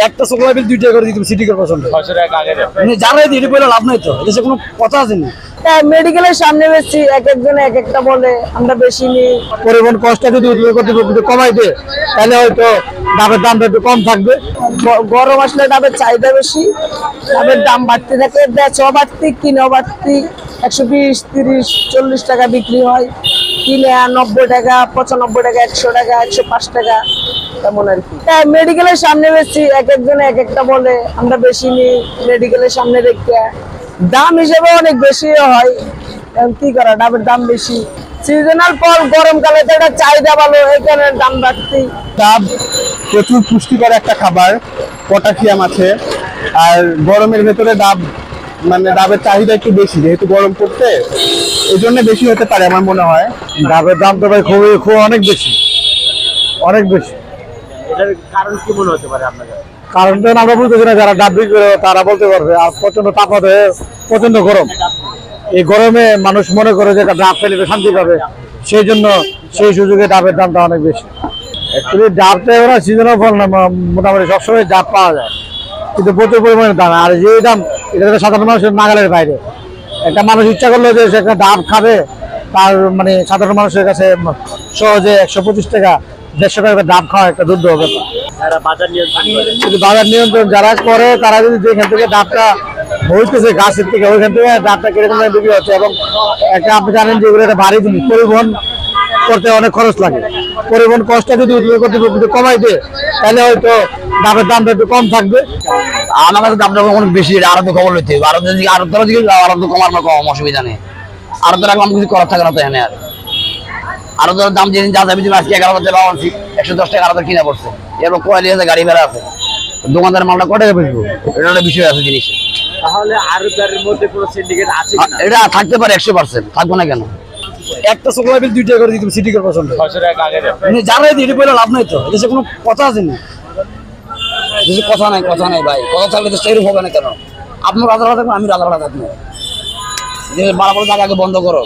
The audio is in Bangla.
একটা চকোলা বিল 2 টাকা করে দিতে সিটি কর্পোরেশন 600 টাকা আগে দেন। মানে যারাই দিয়ে বলে লাভ নাই তো, এদেশে কোনো কথা আছে না। মেডিকেলের সামনে বেশি এক একজন এক একটা বলে, আমরা বেশি নিই। পরিবহন কষ্ট যদি কর্তৃপক্ষ কমাই দেয় তাহলে হয়তো ডাবের দামটা একটু কম থাকবে। গরম আসলে ডাবের চাহিদা বেশি, ডাবের দাম বাড়তে থাকে, বেচাও বাড়তি কিনেও বাড়তি। 120, 30, 40 টাকা বিক্রি হয়, কিনে 90 টাকা, 95 টাকা, 100 টাকা, 105 টাকা, তেমন আর কি। মেডিকেলের সামনে বেশি এক একজন এক একটা বলে, আমরা বেশি নিই মেডিকেলের সামনে রেখে। দাম হিসেবে অনেক বেশি হয়, এখন কি করা, ডাবের দাম বেশি। সিজনাল ফল, গরমকালে তো এটা চাহিদা ভালো, এই কারণে দাম বাড়তি। ডাব প্রচুর পুষ্টিকর একটা খাবার, পটাশিয়াম আছে। আর গরমের ভেতরে ডাব মানে ডাবের চাহিদা একটু বেশি, যেহেতু গরম পড়তে এই জন্য বেশি হতে পারে আমার মনে হয়। ডাবের দাম তো ভাই খুব অনেক বেশি, অনেক বেশি। এটার কারণ কি মনে হতে পারে আপনাদের? কারণটা আমরা বুঝতেছি না, যারা ডাব বিক্রি করে তারা বলতে পারবে। আর প্রচন্ড তাপমাত্রা, প্রচন্ড গরম, এই গরমে মানুষ মনে করে যে ডাব খেলে শান্তি পাবে, সেই জন্য সেই সুযোগে ডাবের দামটা অনেক বেশি। অ্যাকচুয়ালি ডাবটা ওরা সিজনাল ফল না, মোটামুটি সবসময় ডাব পাওয়া যায়, কিন্তু প্রচুর পরিমাণে দাম। আর যে দাম, এটা সাধারণ মানুষের নাগালের বাইরে। একটা মানুষ ইচ্ছা করলো যে সে একটা ডাব খাবে, তার মানে সাধারণ মানুষের কাছে সহজে 125 টাকা, 150 টাকা ডাব খাওয়া একটা দুর্ধর্ষ ব্যাপার। যারা বাজার নিয়ন্ত্রণ করে, কিন্তু বাজার নিয়ন্ত্রণ যারা করে, তারা যদি যেখান থেকে ডাবটা হইতেছে গাছের থেকে, ওইখান থেকে ডাবটা কিরকম বিক্রি হচ্ছে। এবং একটা আপনি জানেন যে এগুলো একটা ভারী জিনিস, পরিবহন করতে অনেক খরচ লাগে। পরিবহন কষ্টটা যদি কর্তৃপক্ষ কমাই দেয় তাহলে হয়তো ডাবের দামটা একটু কম থাকবে। আমার কাছে দামটা অনেক বেশি, আরো তো খবর লইতে হবে, আরো যদি আরো তো কমার কম অসুবিধা নেই। আরো তো রাখলাম কিছু করার থাকে না তো এখানে। আর আরো তো দাম যেদিন যা যাবে, আজকে 11 টাকা আনছি, 110 টাকা আরো কিনা পড়ছে। এরপর কোয়ালি আছে, গাড়ি ভাড়া আছে, দোকানদার মালটা কয় টাকা বেচবো, এটা একটা বিষয় আছে জিনিস। তাহলে আড়তদারের মধ্যে কোনো সিন্ডিকেট আছে কিনা? এটা থাকতে পারে 100%, থাকবো না কেন? একটা চকোলা বিল 2 টাকা করে দিতে সিটি কর্পোরেশন 600 টাকা আগে দেন। মানে যারাই দিয়ে বলে লাভ নাই তো, এদেশে কোনো কথা আছে না। কিছু কথা নাই ভাই, কথা থাকলে তো সেরকম হবে না কেন? আপনার রাজা থাকবেন, আমি রাজা থাকবো। বাড়াবাড়ি টাকা আগে বন্ধ করো।